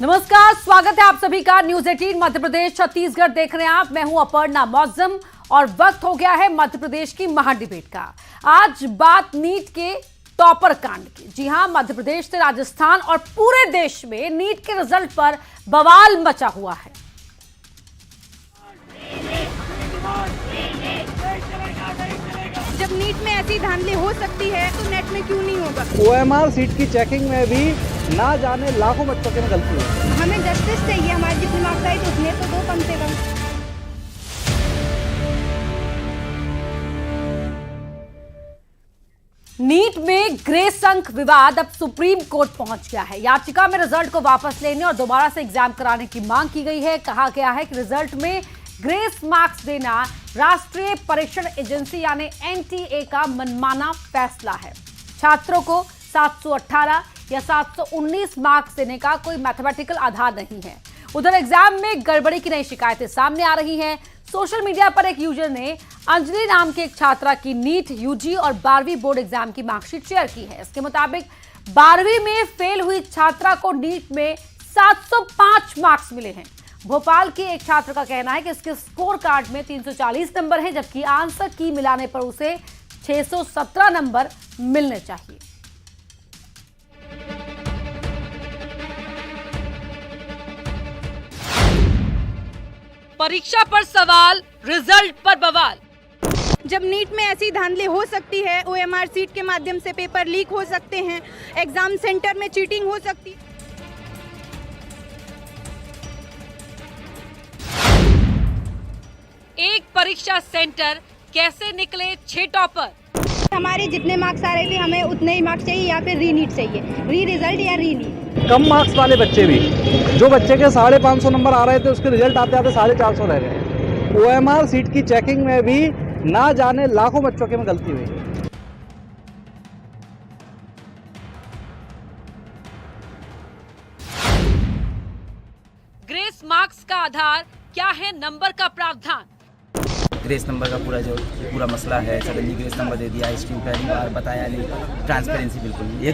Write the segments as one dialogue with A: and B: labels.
A: नमस्कार, स्वागत है आप सभी का न्यूज 18 मध्य प्रदेश छत्तीसगढ़ देख रहे हैं आप। मैं हूं अपर्णा मौजम और वक्त हो गया है मध्य प्रदेश की महाडिबेट का। आज बात नीट के टॉपर कांड की। जी हां, मध्य प्रदेश से राजस्थान और पूरे देश में नीट के रिजल्ट पर बवाल मचा हुआ है।
B: जब नीट में ऐसी धांधली हो सकती है तो नेट में क्यों नहीं होगा?
C: OMR सीट की चेकिंग में भी ना जाने लाखों बच्चों की गलती है।
B: हमें जस्टिस चाहिए, हमारे जितनी मार्क्स आई तो उतने तो दो कम से कम।
A: नीट में ग्रेस अंक विवाद अब सुप्रीम कोर्ट पहुंच गया है। याचिका में रिजल्ट को वापस लेने और दोबारा से एग्जाम कराने की मांग की गई है। कहा गया है कि रिजल्ट में ग्रेस मार्क्स देना राष्ट्रीय परीक्षण एजेंसी यानी NTA का मनमाना फैसला है। छात्रों को 718 या 719 मार्क्स देने का कोई मैथमेटिकल आधार नहीं है। उधर एग्जाम में गड़बड़ी की नई शिकायतें सामने आ रही हैं। सोशल मीडिया पर एक यूजर ने अंजलि नाम की एक छात्रा की नीट, UG और 12वीं बोर्ड एग्जाम की मार्कशीट शेयर की है। इसके मुताबिक 12वीं में फेल हुई छात्रा को नीट में 705 मार्क्स मिले हैं। भोपाल की एक छात्र का कहना है कि इसके स्कोर कार्ड में 340 नंबर हैं, जबकि आंसर की मिलाने पर उसे 617 नंबर मिलने चाहिए। परीक्षा पर सवाल, रिजल्ट पर बवाल।
B: जब नीट में ऐसी धांधली हो सकती है, OMR सीट के माध्यम से पेपर लीक हो सकते हैं, एग्जाम सेंटर में चीटिंग हो सकती है।
A: एक परीक्षा सेंटर कैसे निकले 6 टॉपर।
B: हमारे जितने मार्क्स आ रहे थे हमें उतने ही मार्क्स चाहिए या फिर री नीट चाहिए, री रिजल्ट या री नीट।
C: कम मार्क्स वाले बच्चे भी, जो बच्चे के 550 नंबर आ रहे थे उसके रिजल्ट आते आते 450 रह गए। OMR सीट की चेकिंग में भी ना जाने लाखों बच्चों की गलती हुई।
A: ग्रेस मार्क्स का आधार क्या है, नंबर का प्रावधान।
D: ग्रेस नंबर का पूरा मसला है। सडनली ग्रेस नंबर दे दिया, इसकी पहली बार बताया नहीं, ट्रांसपेरेंसी बिल्कुल नहीं।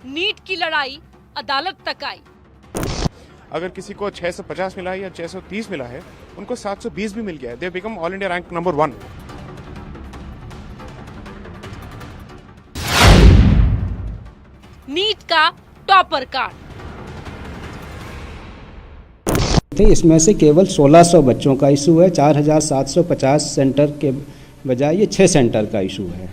A: नीट की लड़ाई अदालत तक आई।
E: अगर किसी को 650 मिला है या 630 मिला है, उनको 720 भी मिल गया है, they become all India rank number 1।
A: NEET का टॉपर कार्ड।
F: इसमें से केवल 1600 बच्चों का इशू है। 4750 सेंटर के बजाय ये 6 सेंटर का इशू है।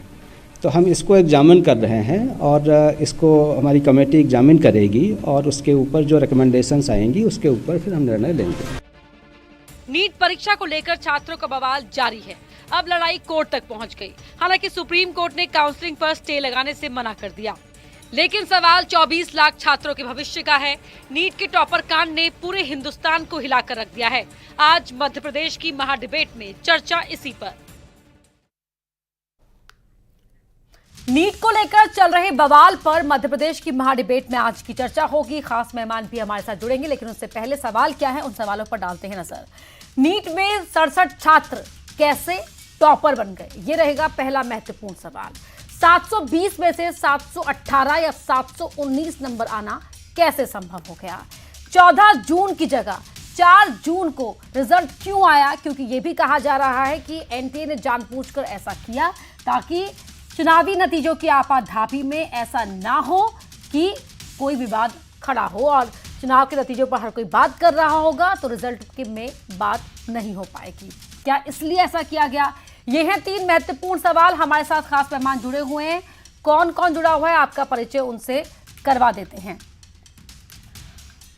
F: तो हम इसको एग्जामिन कर रहे हैं और इसको हमारी कमेटी एग्जामिन करेगी और उसके ऊपर जो रिकमेंडेशंस आएंगी उसके ऊपर फिर हम निर्णय लेंगे।
A: नीट परीक्षा को लेकर छात्रों का बवाल जारी है। अब लड़ाई कोर्ट तक पहुंच गई। हालांकि सुप्रीम कोर्ट ने काउंसलिंग पर स्टे लगाने से मना कर दिया, लेकिन सवाल 24 लाख छात्रों के भविष्य का है। नीट के टॉपर कांड ने पूरे हिंदुस्तान को हिलाकर रख दिया है। आज मध्य प्रदेश की महाडिबेट में चर्चा इसी पर। नीट को लेकर चल रहे बवाल पर मध्य प्रदेश की महाडिबेट में आज की चर्चा होगी। खास मेहमान भी हमारे साथ जुड़ेंगे, लेकिन उससे पहले सवाल क्या है, उन सवालों पर डालते हैं नजर। नीट में 67 छात्र कैसे टॉपर बन गए, ये रहेगा पहला महत्वपूर्ण सवाल। 720 में से 718 या 719 नंबर आना कैसे संभव हो गया। 14 जून की जगह 4 जून को रिजल्ट क्यों आया, क्योंकि यह भी कहा जा रहा है कि NTA ने जानबूझकर ऐसा किया ताकि चुनावी नतीजों की आपाधापी में ऐसा ना हो कि कोई विवाद खड़ा हो और चुनाव के नतीजों पर हर कोई बात कर रहा होगा तो रिजल्ट के में बात नहीं हो पाएगी। क्या इसलिए ऐसा किया गया? ये हैं 3 महत्वपूर्ण सवाल। हमारे साथ खास मेहमान जुड़े हुए हैं। कौन कौन जुड़ा हुआ है, आपका परिचय उनसे करवा देते हैं।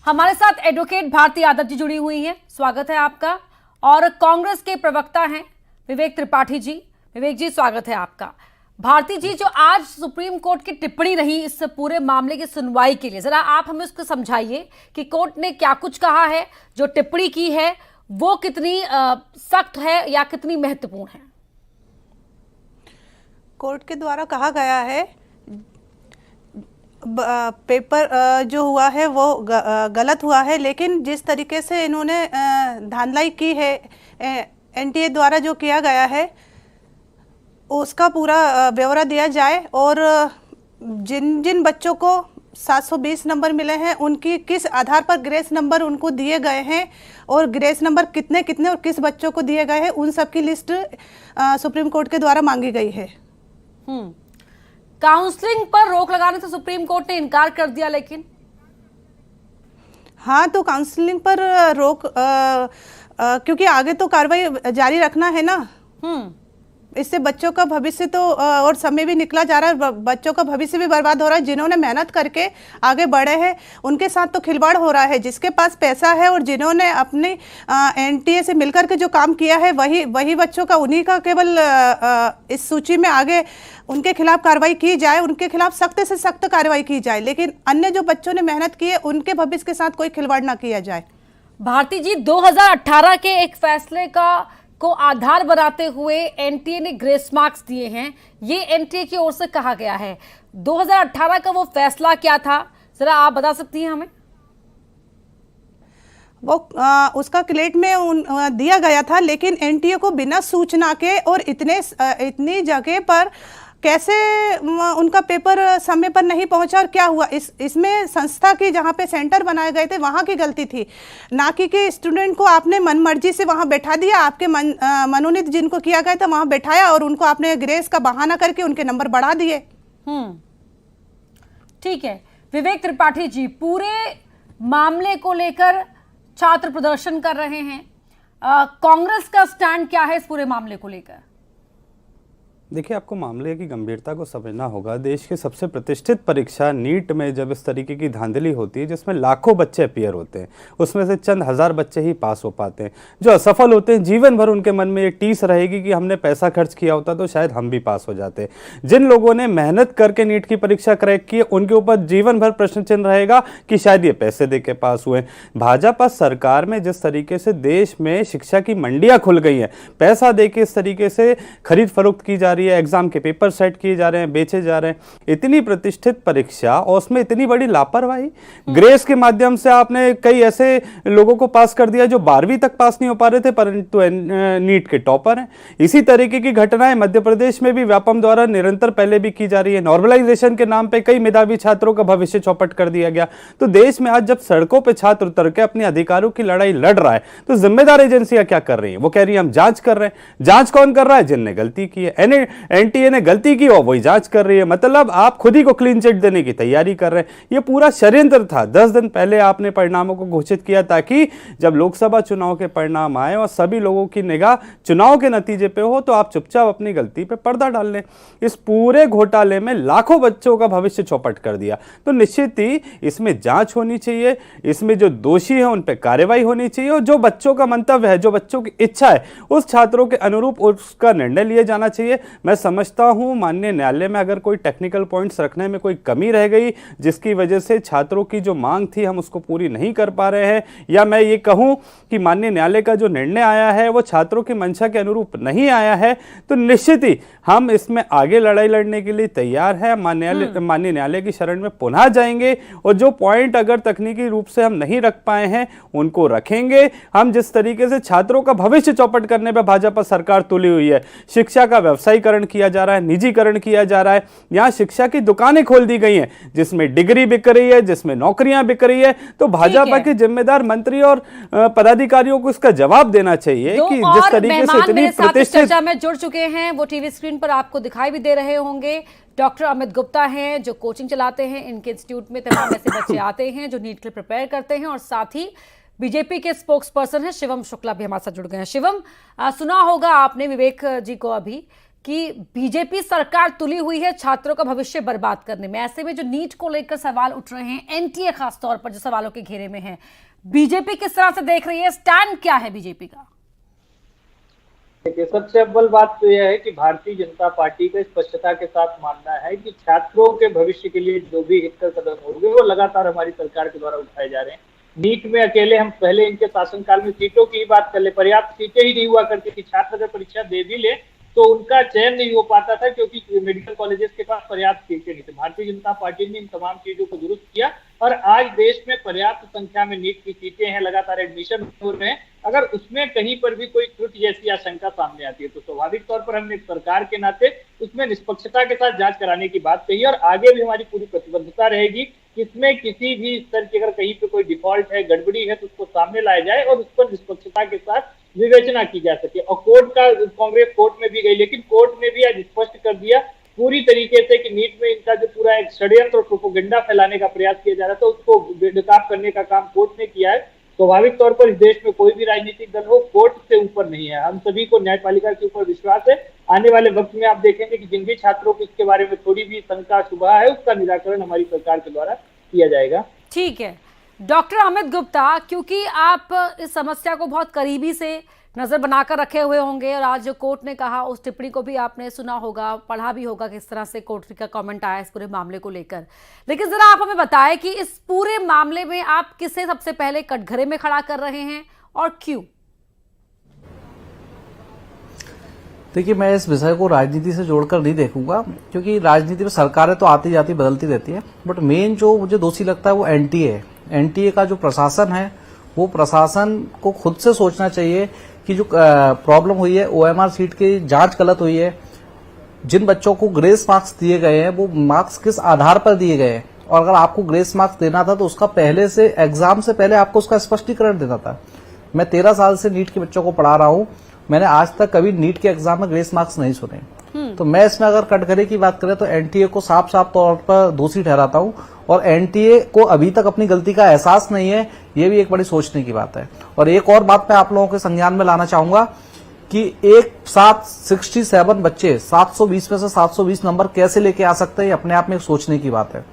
A: हमारे साथ एडवोकेट भारती यादव जी जुड़ी हुई हैं, स्वागत है आपका। और कांग्रेस के प्रवक्ता हैं विवेक त्रिपाठी जी। विवेक जी, स्वागत है आपका। भारती जी, जो आज सुप्रीम कोर्ट की टिप्पणी रही इस पूरे मामले की सुनवाई के लिए, जरा आप हमें उसको समझाइए कि कोर्ट ने क्या कुछ कहा है, जो टिप्पणी की है वो कितनी सख्त है या कितनी महत्वपूर्ण है।
G: कोर्ट के द्वारा कहा गया है पेपर जो हुआ है वो गलत हुआ है, लेकिन जिस तरीके से इन्होंने धांधलाई की है NTA द्वारा जो किया गया है उसका पूरा ब्यौरा दिया जाए और जिन जिन बच्चों को 720 नंबर मिले हैं उनकी किस आधार पर ग्रेस नंबर उनको दिए गए हैं और ग्रेस नंबर कितने कितने और किस बच्चों को दिए गए हैं, उन सब की लिस्ट सुप्रीम कोर्ट के द्वारा मांगी गई है।
A: काउंसलिंग पर रोक लगाने से सुप्रीम कोर्ट ने इनकार कर दिया, लेकिन
G: हाँ, तो काउंसलिंग पर रोक क्योंकि आगे तो कार्रवाई जारी रखना है ना। इससे बच्चों का भविष्य तो और समय भी निकला जा रहा है, बच्चों का भविष्य भी बर्बाद हो रहा है। जिन्होंने मेहनत करके आगे बढ़े हैं उनके साथ तो खिलवाड़ हो रहा है। जिसके पास पैसा है और जिन्होंने अपनी एनटीए से मिलकर के जो काम किया है वही बच्चों का, उन्हीं का केवल इस सूची में आगे उनके खिलाफ कार्रवाई की जाए, उनके खिलाफ सख्त से सख्त कार्रवाई की जाए, लेकिन अन्य जो बच्चों ने मेहनत की है उनके भविष्य के साथ कोई खिलवाड़ ना किया जाए।
A: भारती जी, 2018 के एक फैसले को आधार बनाते हुए एनटीए ने ग्रेस मार्क्स दिए हैं। ये एनटीए की ओर से कहा गया है। 2018 का वो फैसला क्या था, जरा आप बता सकती हैं हमें?
G: वो उसका क्लेट में दिया गया था, लेकिन एनटीए को बिना सूचना के और इतनी जगह पर कैसे उनका पेपर समय पर नहीं पहुंचा और क्या हुआ, इसमें संस्था की जहां पे सेंटर बनाए गए थे वहां की गलती थी, ना कि स्टूडेंट को आपने मनमर्जी से वहां बैठा दिया। आपके मनोनीत जिनको किया गया था वहां बैठाया और उनको आपने ग्रेस का बहाना करके उनके नंबर बढ़ा दिए।
A: ठीक है विवेक त्रिपाठी जी, पूरे मामले को लेकर छात्र प्रदर्शन कर रहे हैं, कांग्रेस का स्टैंड क्या है इस पूरे मामले को लेकर?
H: देखिए, आपको मामले की गंभीरता को समझना होगा। देश की सबसे प्रतिष्ठित परीक्षा नीट में जब इस तरीके की धांधली होती है जिसमें लाखों बच्चे अपीयर होते हैं, उसमें से चंद हजार बच्चे ही पास हो पाते हैं। जो असफल होते हैं जीवन भर उनके मन में ये टीस रहेगी कि हमने पैसा खर्च किया होता तो शायद हम भी पास हो जाते। जिन लोगों ने मेहनत करके नीट की परीक्षा क्रैक की उनके ऊपर जीवन भर प्रश्न चिन्ह रहेगा कि शायद ये पैसे दे के पास हुए। भाजपा सरकार में जिस तरीके से देश में शिक्षा की मंडियां खुल गई हैं, पैसा दे के इस तरीके से खरीद फरोख्त की जा रही है, एग्जाम के पेपर सेट किए जा रहे हैं, बेचे जा रहे हैं, इतनी प्रतिष्ठित परीक्षा और उसमें इतनी बड़ी लापरवाही। ग्रेस के माध्यम से आपने कई ऐसे लोगों को पास कर दिया जो 12वीं तक पास नहीं हो पा रहे थे परंतु नीट के टॉपर हैं। इसी तरीके की घटनाएं मध्य प्रदेश में भी व्यापम द्वारा निरंतर पहले भी की जा रही है। नॉर्मलाइजेशन के नाम पे कई मेधावी छात्रों का भविष्य चौपट कर दिया गया। तो देश में आज जब सड़कों पर छात्र उतर के अपने अधिकारों की लड़ाई लड़ रहा है तो जिम्मेदार एजेंसियां क्या कर रही हैं? वो कह रही है हम जांच कर रहे हैं। जांच कौन कर रहा है? जिनने गलती की है। एनटीए ने गलती की और वही जांच कर रही है। मतलब आप खुद ही को क्लीन चिट देने की तैयारी कर रहे हैं। ये पूरा षड्यंत्र था। 10 दिन पहले आपने परिणामों को घोषित किया ताकि जब लोकसभा चुनाव के परिणाम आए और सभी लोगों की निगाह चुनाव के नतीजे पे हो तो आप चुपचाप अपनी गलती पे पर्दा डाल लें। इस पूरे घोटाले में लाखों बच्चों का भविष्य चौपट कर दिया। तो निश्चित ही इसमें जांच होनी चाहिए, इसमें जो दोषी है उन पर कार्रवाई होनी चाहिए और जो बच्चों का मंतव्य है, जो बच्चों की इच्छा है, उस छात्रों के अनुरूप उसका निर्णय लिया जाना चाहिए। मैं समझता हूं माननीय न्यायालय में अगर कोई टेक्निकल पॉइंट्स रखने में कोई कमी रह गई जिसकी वजह से छात्रों की जो मांग थी हम उसको पूरी नहीं कर पा रहे हैं, या मैं ये कहूं कि माननीय न्यायालय का जो निर्णय आया है वो छात्रों की मंशा के अनुरूप नहीं आया है, तो निश्चित ही हम इसमें आगे लड़ाई लड़ने के लिए तैयार है। माननीय न्यायालय की शरण में पुनः जाएंगे और जो पॉइंट अगर तकनीकी रूप से हम नहीं रख पाए हैं उनको रखेंगे। हम जिस तरीके से छात्रों का भविष्य चौपट करने पर भाजपा सरकार तुली हुई है, शिक्षा का व्यवसायीकरण किया जा रहा है, निजीकरण किया जा रहा है, यहां शिक्षा की दुकानें खोल दी गई हैं जिसमें डिग्री बिक रही है, जिसमें नौकरियां बिक रही है। तो भाजपा के जिम्मेदार मंत्री और पदाधिकारियों को इसका जवाब देना चाहिए कि जिस तरीके से इतनी प्रतिष्ठित
A: चर्चा में जुड़ चुके हैं वो टीवी स्क्रीन पर आपको दिखाई भी दे रहे होंगे। डॉक्टर अमित गुप्ता हैं जो कोचिंग चलाते हैं, इनके इंस्टीट्यूट में तमाम ऐसे बच्चे आते हैं जो नीट के लिए प्रिपेयर करते हैं और साथ ही बीजेपी के स्पोक्स पर्सन है शिवम शुक्ला भी हमारे साथ जुड़ गए हैं। शिवम, सुना होगा आपने विवेक जी को अभी कि बीजेपी सरकार तुली हुई है छात्रों का भविष्य बर्बाद करने में। ऐसे में जो नीट को लेकर सवाल उठ रहे हैं, एनटीए खास तौर पर जो सवालों के घेरे में है, बीजेपी किस तरह से देख रही है? स्टैंड क्या है बीजेपी का?
I: देखिए, सबसे अव्वल बात तो यह है कि भारतीय जनता पार्टी का स्पष्टता के साथ मानना है कि छात्रों के भविष्य के लिए जो भी हितकर कदम होंगे वो लगातार हमारी सरकार के द्वारा उठाए जा रहे हैं। नीट में अकेले हम पहले इनके शासनकाल में सीटों की ही बात कर ले, पर्याप्त सीटें ही नहीं हुआ करती थी। छात्र अगर परीक्षा दे भी ले तो उनका चयन नहीं हो पाता था क्योंकि मेडिकल कॉलेजेस के पास पर्याप्त सीटें नहीं थी। भारतीय जनता पार्टी ने इन तमाम चीजों को दुरुस्त किया और आज देश में पर्याप्त संख्या में नीट की सीटें हैं, लगातार एडमिशन हो रहे हैं। अगर उसमें कहीं पर भी कोई त्रुटि जैसी आशंका सामने आती है तो स्वाभाविक तौर पर हमने सरकार के नाते उसमें निष्पक्षता के साथ जांच कराने की बात कही, और आगे भी हमारी पूरी प्रतिबद्धता रहेगी कि इसमें किसी भी स्तर की अगर कहीं पे कोई डिफॉल्ट है, गड़बड़ी है, तो उसको सामने लाया जाए और उस पर निष्पक्षता के साथ विवेचना की जा सके। और कांग्रेस कोर्ट में भी गई, लेकिन कोर्ट ने भी आज स्पष्ट कर दिया पूरी तरीके से कि नीट में इनका जो पूरा एक षड्यंत्र और प्रोपेगेंडा फैलाने का प्रयास किया जा रहा था उसको बेनकाब करने का काम कोर्ट ने किया है। स्वाभाविक तौर पर इस देश में कोई भी राजनीतिक दल हो, कोर्ट से ऊपर नहीं है। हम सभी को न्यायपालिका के ऊपर विश्वास है। आने वाले वक्त में आप देखेंगे कि जिन भी छात्रों को इसके बारे में थोड़ी भी शंका शुबा है उसका निराकरण हमारी सरकार के द्वारा किया जाएगा।
A: ठीक है डॉक्टर अमित गुप्ता, क्योंकि आप इस समस्या को बहुत करीबी से नजर बनाकर रखे हुए होंगे और आज जो कोर्ट ने कहा उस टिप्पणी को भी आपने सुना होगा, पढ़ा भी होगा किस तरह से कोर्ट का कमेंट आया इस पूरे मामले को लेकर, लेकिन जरा आप हमें बताएं कि इस पूरे मामले में आप किसे सबसे पहले कटघरे में खड़ा कर रहे हैं और क्यों?
C: देखिए, मैं इस विषय को राजनीति से जोड़कर नहीं देखूंगा, क्योंकि राजनीति में सरकारें तो आती जाती बदलती रहती है, बट मेन जो मुझे दोषी लगता है वो एनटीए है। एनटीए का जो प्रशासन है वो प्रशासन को खुद से सोचना चाहिए कि जो प्रॉब्लम हुई है, ओएमआर सीट की जांच गलत हुई है, जिन बच्चों को ग्रेस मार्क्स दिए गए हैं वो मार्क्स किस आधार पर दिए गए हैं, और अगर आपको ग्रेस मार्क्स देना था तो उसका पहले से एग्जाम से पहले आपको उसका स्पष्टीकरण देना था। मैं 13 साल से नीट के बच्चों को पढ़ा रहा हूं, मैंने आज तक कभी नीट के एग्जाम में ग्रेस मार्क्स नहीं सुने। तो मैं इसमें अगर कटघरे की बात करें तो एनटीए को साफ साफ तौर पर दोषी ठहराता हूं, और एनटीए को अभी तक अपनी गलती का एहसास नहीं है, ये भी एक बड़ी सोचने की बात है। और एक और बात मैं आप लोगों के संज्ञान में लाना चाहूंगा कि एक साथ 67 बच्चे 720 में से 720 नंबर कैसे लेके आ सकते हैं, अपने आप में एक सोचने की बात है।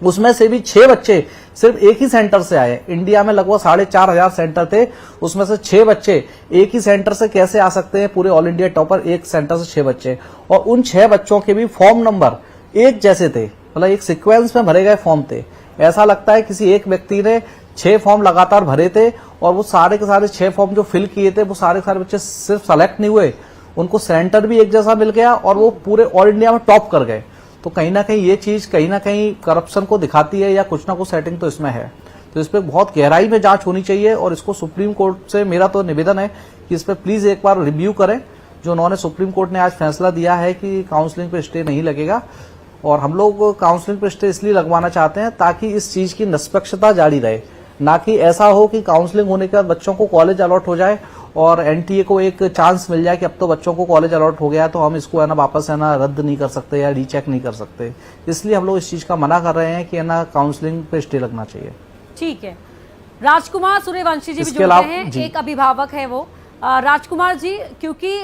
C: उसमें से भी 6 बच्चे सिर्फ एक ही सेंटर से आए। इंडिया में लगभग 4,500 सेंटर थे, उसमें से 6 बच्चे एक ही सेंटर से कैसे आ सकते हैं? पूरे ऑल इंडिया टॉपर एक सेंटर से 6 बच्चे, और उन 6 बच्चों के भी फॉर्म नंबर एक जैसे थे, मतलब एक सीक्वेंस में भरे गए फॉर्म थे। ऐसा लगता है किसी एक व्यक्ति ने 6 फॉर्म लगातार भरे थे, और वो सारे के सारे 6 फॉर्म जो फिल किए थे वो सारे के सारे बच्चे सिर्फ सेलेक्ट नहीं हुए, उनको सेंटर भी एक जैसा मिल गया और वो पूरे ऑल इंडिया में टॉप कर गए। तो कहीं ना कहीं ये चीज कहीं ना कहीं करप्शन को दिखाती है, या कुछ ना कुछ सेटिंग तो इसमें है। तो इस पर बहुत गहराई में जांच होनी चाहिए, और इसको सुप्रीम कोर्ट से मेरा तो निवेदन है कि इस पर प्लीज एक बार रिव्यू करें। जो उन्होंने सुप्रीम कोर्ट ने आज फैसला दिया है कि काउंसलिंग पे स्टे नहीं लगेगा, और हम लोग काउंसलिंग पे स्टे इसलिए लगवाना चाहते हैं ताकि इस चीज की निष्पक्षता जारी रहे, ना कि ऐसा हो कि काउंसलिंग होने के बाद बच्चों को कॉलेज अलॉट हो जाए और एनटीए को एक चांस मिल जाए कि अब तो बच्चों को कॉलेज अलॉट हो गया तो हम इसको है ना वापस है ना रद्द नहीं कर सकते या रीचेक नहीं कर सकते। इसलिए हम लोग इस चीज का मना कर रहे हैं कि है ना काउंसलिंग पे स्टे लगना चाहिए।
A: ठीक है, राजकुमार सूर्यवंशी जी भी जुड़ रहे हैं, एक अभिभावक है वो। राजकुमार जी, क्योंकि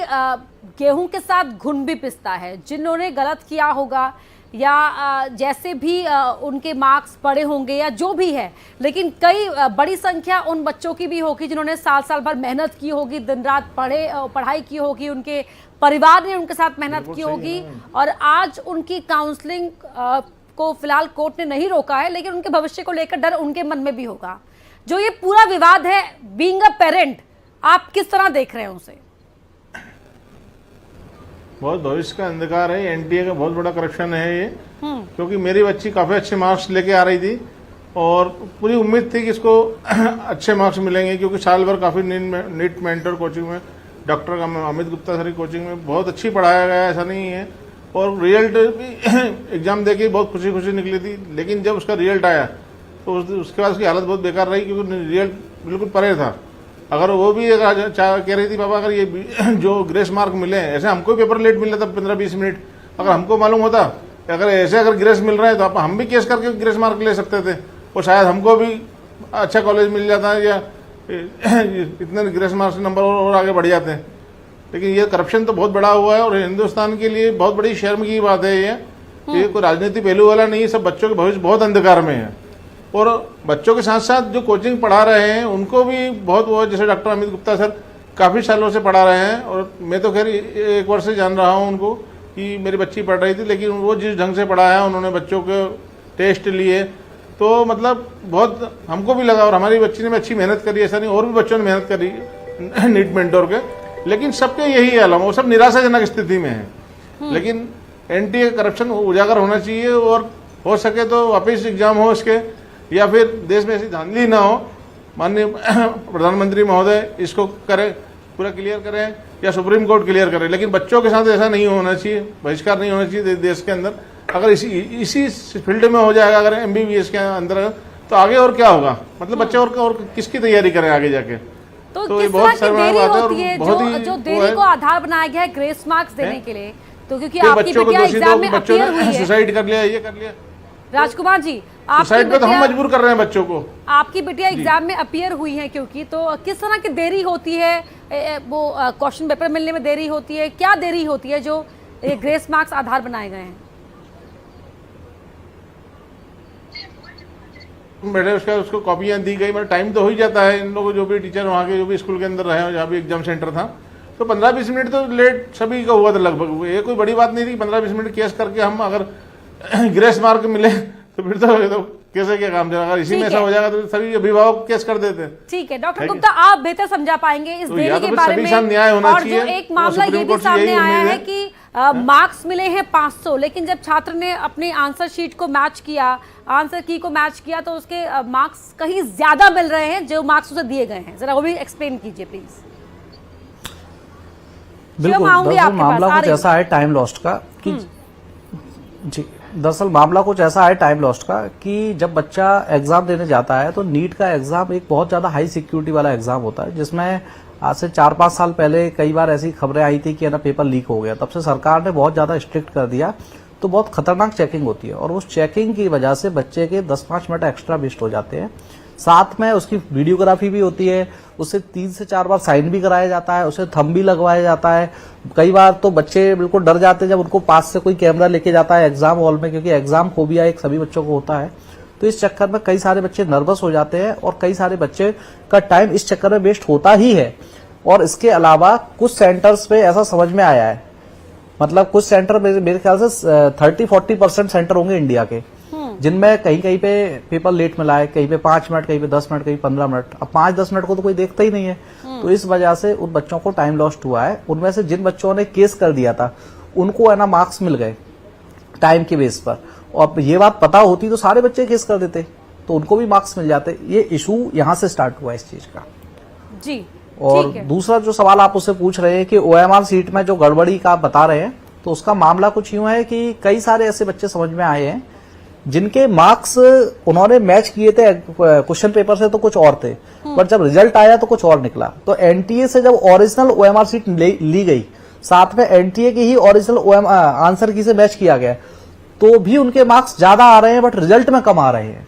A: गेहूं के साथ घुन भी पिसता है, जिन्होंने गलत किया होगा या जैसे भी उनके मार्क्स पड़े होंगे या जो भी है, लेकिन कई बड़ी संख्या उन बच्चों की भी होगी जिन्होंने साल भर मेहनत की होगी, दिन रात पढ़ाई की होगी, उनके परिवार ने उनके साथ मेहनत की होगी, और आज उनकी काउंसलिंग को फिलहाल कोर्ट ने नहीं रोका है, लेकिन उनके भविष्य को लेकर डर उनके मन में भी होगा। जो ये पूरा विवाद है, बीइंग अ पेरेंट, आप किस तरह देख रहे हैं उसे?
J: बहुत भविष्य का अंधकार है। एनटीए का बहुत बड़ा करप्शन है ये, क्योंकि मेरी बच्ची काफी अच्छे मार्क्स लेके आ रही थी और पूरी उम्मीद थी कि इसको अच्छे मार्क्स मिलेंगे, क्योंकि साल भर काफी नीट मेंटर कोचिंग में डॉक्टर अमित गुप्ता सर की कोचिंग में बहुत अच्छी पढ़ाया गया, ऐसा नहीं है। और रिजल्ट भी एग्जाम देके बहुत खुशी खुशी निकली थी, लेकिन जब उसका रिजल्ट आया तो उसके बाद उसकी हालत बहुत बेकार रही, क्योंकि रिजल्ट बिल्कुल परे था। अगर वो भी कह रही थी पापा अगर ये जो ग्रेस मार्क मिले, ऐसे हमको पेपर लेट मिल रहा था 15-20 मिनट, अगर हमको मालूम होता अगर ऐसे अगर ग्रेस मिल रहा है तो हम भी केस करके ग्रेस मार्क ले सकते थे, और शायद हमको भी अच्छा कॉलेज मिल जाता है या इतने ग्रेस मार्क्स नंबर और आगे बढ़ जाते हैं। लेकिन ये करप्शन तो बहुत बड़ा हुआ है, और हिंदुस्तान के लिए बहुत बड़ी शर्म की बात है ये कोई राजनीति पहलू वाला नहीं है। सब बच्चों के भविष्य बहुत अंधकार में है, और बच्चों के साथ साथ जो कोचिंग पढ़ा रहे हैं उनको भी बहुत वो, जैसे डॉक्टर अमित गुप्ता सर काफ़ी सालों से पढ़ा रहे हैं, और मैं तो खैर 1 वर्ष से जान रहा हूं उनको कि मेरी बच्ची पढ़ रही थी, लेकिन वो जिस ढंग से पढ़ाया उन्होंने, बच्चों के टेस्ट लिए, तो मतलब बहुत हमको भी लगा। और हमारी बच्ची ने भी अच्छी मेहनत करी, ऐसा नहीं, और भी बच्चों ने मेहनत करी नीट मेंटोर के, लेकिन सबके यही आलम, वो सब निराशाजनक स्थिति में है। लेकिन एनटीए करप्शन उजागर होना चाहिए, और हो सके तो वापस एग्जाम हो इसके, या फिर देश में ऐसी धांधली ना हो माननीय प्रधानमंत्री महोदय इसको करें, पूरा क्लियर करें, या सुप्रीम कोर्ट क्लियर करे। लेकिन बच्चों के साथ ऐसा नहीं होना चाहिए, बहिष्कार नहीं होना चाहिए देश के अंदर। अगर इसी फील्ड में हो जाएगा, अगर MBBS के अंदर, तो आगे और क्या होगा? मतलब बच्चे और किसकी तैयारी करें आगे जाके?
A: तो ये बहुत देरी होती है, जो देरी को आधार बनाया गया है ग्रेस मार्क्स देने के लिए, तो क्योंकि आपकी बिटिया एग्जाम में अपीयर हुई है,
J: सुसाइड कर लिया, ये कर लिया।
A: राजकुमार जी,
J: सुसाइड पे तो हम मजबूर कर रहे हैं बच्चों को।
A: आपकी बिटिया एग्जाम में अपीयर हुई है, क्योंकि तो किस तरह की देरी होती है? वो क्वेश्चन पेपर मिलने में देरी होती है, क्या देरी होती है जो ग्रेस मार्क्स आधार बनाए गए हैं?
J: बेटे उसको कॉपियां दी गई, मतलब टाइम तो हो ही जाता है इन लोगों, जो भी टीचर वहाँ के, जो भी स्कूल के अंदर रहे हो, जहाँ भी एग्जाम सेंटर था, तो 15-20 मिनट तो लेट सभी का हुआ था लगभग। ये कोई बड़ी बात नहीं थी। 15-20 मिनट केस करके हम अगर ग्रेस मार्क मिले तो फिर तो कैसे क्या काम चला? अगर इसी में ऐसा हो जाएगा तो सभी अभिभावक केस कर देते।
A: ठीक है डॉक्टर गुप्ता, आप बेहतर समझा पाएंगे इस देरी के बारे में।
J: न्याय होना
A: और
J: चाहिए।
A: जो एक मामला ये भी सामने आया है कि मार्क्स मिले हैं 500, लेकिन जब छात्र ने अपनी आंसर शीट को मैच किया, आंसर की को मैच किया, तो उसके मार्क्स कहीं ज्यादा मिल रहे हैं जो मार्क्स उसे दिए गए हैं। जरा वो भी एक्सप्लेन कीजिए प्लीज।
C: बिल्कुल, दरअसल मामला कुछ ऐसा है टाइम लॉस्ट का कि जी, दरअसल मामला कुछ ऐसा है टाइम लॉस्ट का कि जब बच्चा एग्जाम देने जाता है तो नीट का एग्जाम एक बहुत ज्यादा हाई सिक्योरिटी वाला एग्जाम होता है, जिसमें आज से 4-5 साल पहले कई बार ऐसी खबरें आई थी कि ना पेपर लीक हो गया। तब से सरकार ने बहुत ज्यादा स्ट्रिक्ट कर दिया, तो बहुत खतरनाक चेकिंग होती है और उस चेकिंग की वजह से बच्चे के 10-5 मिनट एक्स्ट्रा वेस्ट हो जाते हैं। साथ में उसकी वीडियोग्राफी भी होती है, उससे 3 से 4 बार साइन भी कराया जाता है, उसे थंब भी लगवाया जाता है। कई बार तो बच्चे बिल्कुल डर जाते हैं जब उनको पास से कोई कैमरा लेके जाता है एग्जाम हॉल में, क्योंकि एग्जाम फोबिया एक सभी बच्चों को होता है। तो इस चक्कर में कई सारे बच्चे नर्वस हो जाते हैं और कई सारे बच्चे का टाइम इस चक्कर में वेस्ट होता ही है। और इसके अलावा कुछ सेंटर्स पे ऐसा समझ में आया है, मतलब कुछ सेंटर मेरे ख्याल से 30-40% सेंटर होंगे इंडिया के, जिनमें कहीं कहीं पे पेपर लेट मिला है, कहीं पे 5 मिनट, कहीं पे 10 मिनट, कहीं 15 मिनट। अब 5-10 मिनट को तो कोई देखता ही नहीं है, तो इस वजह से उन बच्चों को टाइम लॉस्ट हुआ है। उनमें से जिन बच्चों ने केस कर दिया था उनको है ना मार्क्स मिल गए टाइम के बेस पर, और ये बात पता होती तो सारे बच्चे केस कर देते, तो उनको भी मार्क्स मिल जाते। ये इशू यहाँ से स्टार्ट हुआ इस चीज का
A: जी।
C: और दूसरा जो सवाल आप उससे पूछ रहे हैं कि OMR सीट में जो गड़बड़ी का आप बता रहे हैं, तो उसका मामला कुछ यूं है कि कई सारे ऐसे बच्चे समझ में आए हैं जिनके मार्क्स उन्होंने मैच किए थे क्वेश्चन पेपर से तो कुछ और थे, पर जब रिजल्ट आया तो कुछ और निकला। तो NTA से जब ओरिजिनल OMR सीट ली गई, साथ में NTA की ही ओरिजिनल आंसर की से मैच किया गया, तो भी उनके मार्क्स ज्यादा आ रहे हैं बट रिजल्ट में कम आ रहे हैं।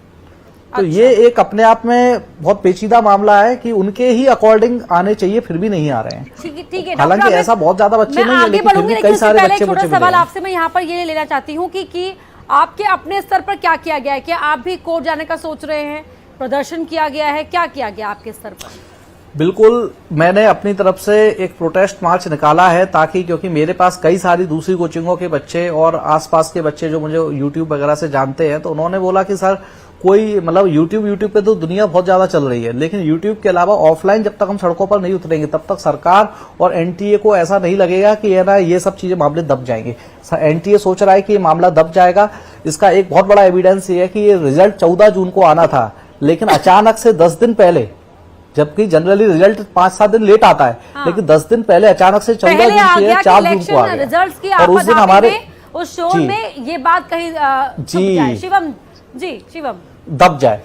C: तो ये एक अपने आप में बहुत पेचीदा मामला है कि उनके ही अकॉर्डिंग आने चाहिए, फिर भी नहीं आ रहे हैं।
A: ठीक है,
C: हालांकि ऐसा बहुत ज्यादा बच्चे नहीं है, लेकिन फिर भी कई सारे बच्चे मुझे मिले।
A: सवाल आपसे मैं यहाँ पर ये लेना चाहती हूँ कि आपके अपने स्तर पर क्या किया गया है? क्या आप भी कोर्ट जाने का सोच रहे हैं? प्रदर्शन किया गया है? क्या किया गया आपके स्तर पर?
C: बिल्कुल, मैंने अपनी तरफ से एक प्रोटेस्ट मार्च निकाला है, ताकि क्योंकि मेरे पास कई सारी दूसरी कोचिंगों के बच्चे और आसपास के बच्चे जो मुझे यूट्यूब वगैरह से जानते हैं, तो उन्होंने बोला कि सर कोई मतलब यूट्यूब पे तो दुनिया बहुत ज्यादा चल रही है, लेकिन यूट्यूब के अलावा ऑफलाइन जब तक हम सड़कों पर नहीं उतरेंगे तब तक सरकार और NTA को ऐसा नहीं लगेगा कि ये ना ये सब चीजें मामले दब जाएंगे। NTA सोच रहा है कि ये मामला दब जाएगा। इसका एक बहुत बड़ा एविडेंस ये है कि ये रिजल्ट 14 जून को आना था, लेकिन अचानक से 10 दिन पहले, जबकि जनरली रिजल्ट 5-7 दिन लेट आता है, लेकिन 10 दिन पहले अचानक से 14 जून की 4 जून को आ गया। और उस दिन हमारे
A: उस शो में ये बात कही शिवम
C: दब जाए।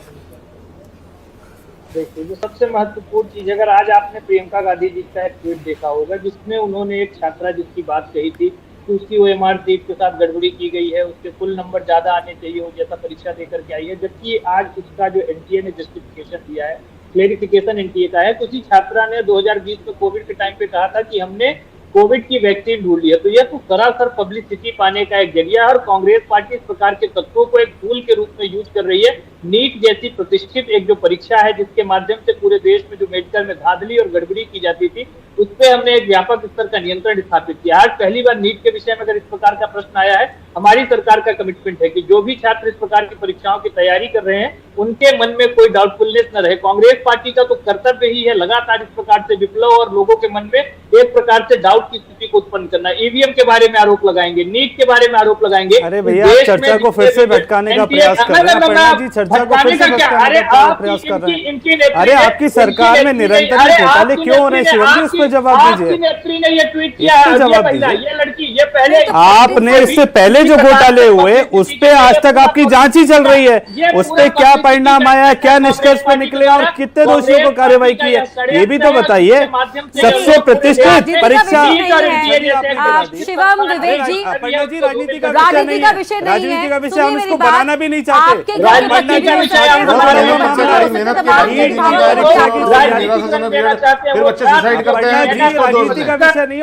I: देखिए, जो सबसे महत्वपूर्ण चीज, अगर आज आपने प्रियंका गांधी जी का एक ट्वीट देखा होगा जिसमें उन्होंने एक छात्रा जिसकी बात कही थी कि उसकी OMR सीट के साथ गड़बड़ी की गई है, उसके कुल नंबर ज्यादा आने चाहिए, वो जैसा परीक्षा देकर के आई है, जबकि आज उसका जो NTA ने जस्टिफिकेशन दिया है, क्लेरिफिकेशन NTA का है, तो उसी छात्रा ने 2020 में कोविड के टाइम पे कहा था कि हमने कोविड की वैक्सीन ढूंढ ली है। तो यह तो सरासर पब्लिसिटी पाने का एक जरिया है और कांग्रेस पार्टी इस प्रकार के तत्वों को एक टूल के रूप में यूज कर रही है। नीट जैसी प्रतिष्ठित एक जो परीक्षा है जिसके माध्यम से पूरे देश में जो मेडिकल में धांधली और गड़बड़ी की जाती थी, उस पर हमने एक व्यापक स्तर का नियंत्रण स्थापित किया। आज पहली बार नीट के विषय में अगर इस प्रकार का प्रश्न आया है हमारी सरकार का कमिटमेंट है कि जो भी छात्र इस प्रकार की परीक्षाओं की तैयारी कर रहे हैं उनके मन में कोई डाउटफुलनेस न रहे। कांग्रेस पार्टी का तो कर्तव्य ही है लगातार इस प्रकार से विप्लव और लोगों के मन में एक प्रकार से डाउट की स्थिति को उत्पन्न करना। ईवीएम के बारे में आरोप लगाएंगे, नीट के बारे में आरोप लगाएंगे।
H: अरे भैया, चर्चा को फिर से भटकाने का प्रयास कर रहे हैं अपर्णा जी, चर्चा को फिर से भटकाने का प्रयास कर रहे हैं। अरे आपकी सरकार में निरंतर घोटाले क्यों हो रहे हैं शिवम जी, उस पर जवाब दीजिए।
I: ने ये ट्वीट किया,
H: जवाब दीजिए।
I: ये लड़की ये पहले
H: आपने इससे पहले जो घोटाले हुए उस पे आज तक आपकी जांच ही चल रही है, उस पे क्या परिणाम आया, क्या निष्कर्ष पे निकले और कितने दोषियों को कार्रवाई की है, ये भी तो बताइए। सबसे प्रतिष्ठित परीक्षा
A: शिवम विवेक जी,
H: राजनीति का
A: विषय नहीं है,
H: राजनीति का विषय हम इसको बनाना भी नहीं चाहते।
J: फिर बच्चे सुसाइड करते हैं,
H: राजनीति का विषय नहीं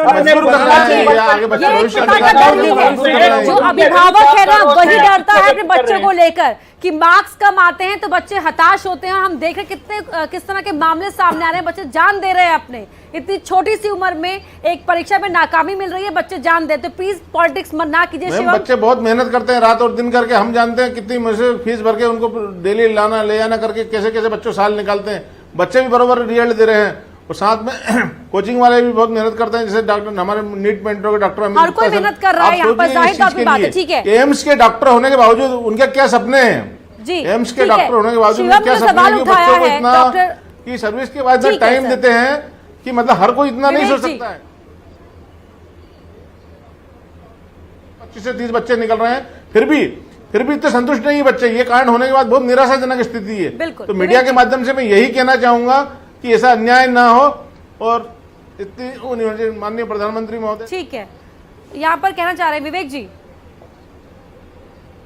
A: जो अभिभावक है ना वही डरता है अपने बच्चों को लेकर कि मार्क्स कम आते हैं तो बच्चे हताश होते हैं। हम देख रहे कितने किस तरह के मामले सामने आ रहे हैं, बच्चे जान दे रहे हैं अपने इतनी छोटी सी उम्र में, एक परीक्षा में नाकामी मिल रही है, बच्चे जान देते। तो प्लीज पॉलिटिक्स मत ना कीजिए शिवम।
J: बच्चे बहुत मेहनत करते हैं रात और दिन करके, हम जानते हैं कितनी मुझसे फीस भर के उनको डेली लाना ले जाना करके कैसे कैसे बच्चों साल निकालते हैं। बच्चे भी बराबर रिजल्ट दे रहे हैं और साथ में कोचिंग वाले भी बहुत मेहनत करते हैं, जैसे डॉक्टर हमारे नीट मेंटर के डॉक्टर
A: हर कोई मेहनत कर रहा है यहाँ पर, जाहिर तौर पे बात है, ठीक है।
J: एम्स के डॉक्टर होने के बावजूद उनके क्या सपने हैं
A: जी,
J: एम्स के डॉक्टर होने के बावजूद क्या सपने हैं कि बच्चों को इतना की सर्विस के बाद टाइम देते हैं कि मतलब हर कोई इतना नहीं सोच सकता है। 25 से 30 बच्चे निकल रहे हैं, फिर भी इतने संतुष्ट नहीं है बच्चे। ये कांड होने के बाद बहुत निराशाजनक स्थिति है। तो मीडिया के माध्यम से मैं यही कहना चाहूंगा कि ऐसा अन्याय ना हो और इतनी माननीय प्रधानमंत्री महोदय।
A: ठीक है, यहाँ पर कहना चाह रहे हैं विवेक जी।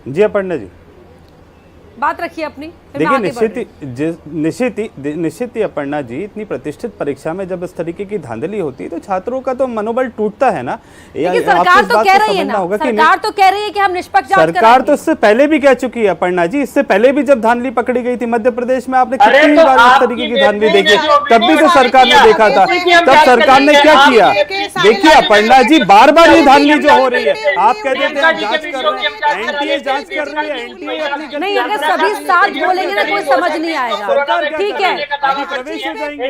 H: जी अपर्णा जी,
A: बात रखिए अपनी।
H: देखिए निश्चित ही अपर्णा जी, इतनी प्रतिष्ठित परीक्षा में जब इस तरीके की धांधली होती है तो छात्रों का तो मनोबल टूटता है ना।
A: सरकार तो कह रही है ना, सरकार तो कह रही है कि हम निष्पक्ष जांच करेंगे।
H: सरकार तो इससे पहले भी कह चुकी है अपर्णा जी, इससे पहले भी जब धांधली पकड़ी गई थी मध्य प्रदेश में, आपने कितनी बार इस तरीके की धांधली देखी, तब भी तो सरकार ने देखा था। तब सरकार ने क्या किया? देखिए अपर्णा जी, बार बार ये धांधली जो हो रही है, आप कहते थे जांच कर रहे हैं, एनटीए जांच कर रही है, एनटीए अपनी
A: नहीं, अगर सभी साथ बोलेंगे ना कोई समझ नहीं आएगा। ठीक है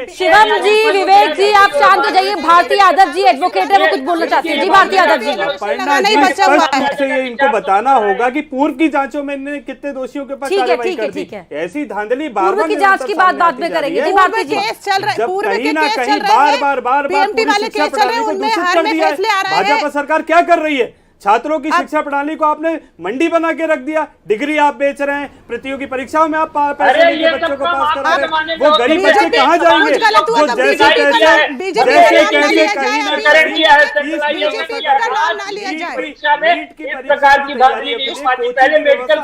A: शिवम जी, विवेक जी आप शांत हो जाइए। भारती यादव जी एडवोकेट है, वो कुछ बोलना चाहते हैं। जी भारती यादव जी,
H: ये इनको बताना होगा कि पूर्व की जांचों में कितने दोषियों के पास कार्रवाई कर दी। ऐसी धांधली
A: पूर्व की जांच की बात बाद में करेंगे। जी भारती जी,
H: जब कहीं ना कहीं बार बार शिक्षा प्रणाली को दूषित कर दिया है, भाजपा सरकार क्या कर रही है? छात्रों की शिक्षा प्रणाली को आपने मंडी बना के रख दिया। डिग्री आप बेच रहे हैं, प्रतियोगी परीक्षाओं में आप पैसे लेके बच्चों को पास करा रहे हैं। वो गरीब बच्चे कहाँ जाएंगे जो जैसे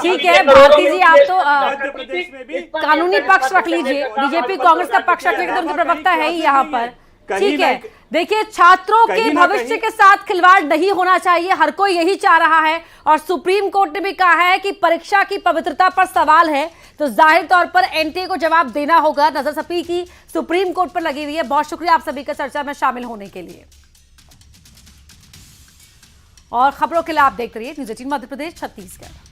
A: ठीक है भारती जी, आप तो कानूनी पक्ष रख लीजिए, बीजेपी कांग्रेस का पक्ष रख लीजिए, तो उनके प्रवक्ता है ही यहाँ पर। ठीक है, देखिए छात्रों के भविष्य के साथ खिलवाड़ नहीं होना चाहिए, हर कोई यही चाह रहा है। और सुप्रीम कोर्ट ने भी कहा है कि परीक्षा की पवित्रता पर सवाल है, तो जाहिर तौर पर एनटीए को जवाब देना होगा। नजर सभी की सुप्रीम कोर्ट पर लगी हुई है। बहुत शुक्रिया आप सभी का चर्चा में शामिल होने के लिए। और खबरों के लिए आप देखते रहिए न्यूज़ 18 मध्य प्रदेश छत्तीसगढ़।